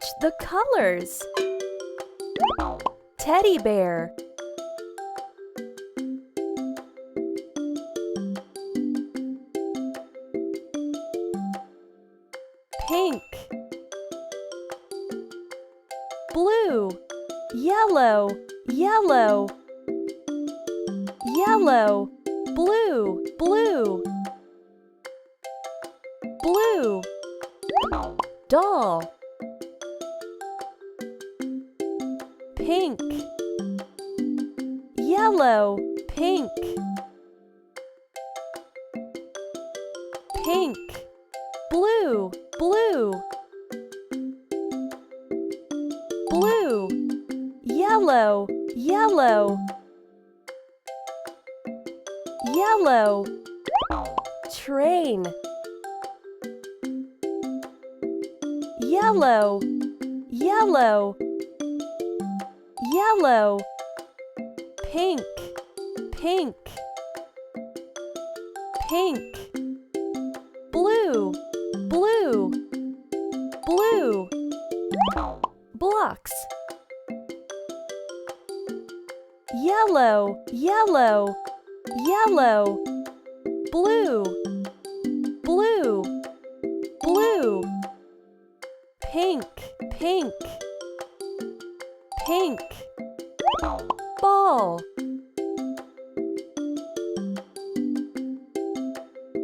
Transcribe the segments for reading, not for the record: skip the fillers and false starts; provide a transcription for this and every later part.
Match the colors. Teddy bear. Pink. Blue. Yellow. Yellow. Yellow. Blue. Blue. Blue. Doll. Pink. Yellow. Pink. Pink. Blue. Blue. Blue. Yellow. Yellow. Yellow. Train. Yellow. Yellow. Yellow. Pink. Pink. Pink. Blue. Blue. Blue. Blocks. Yellow. Yellow. Yellow. Blue. Blue. Blue. Pink. Pink. Pink. Ball.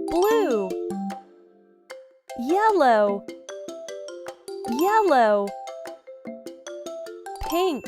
Blue. Yellow. Yellow. Pink.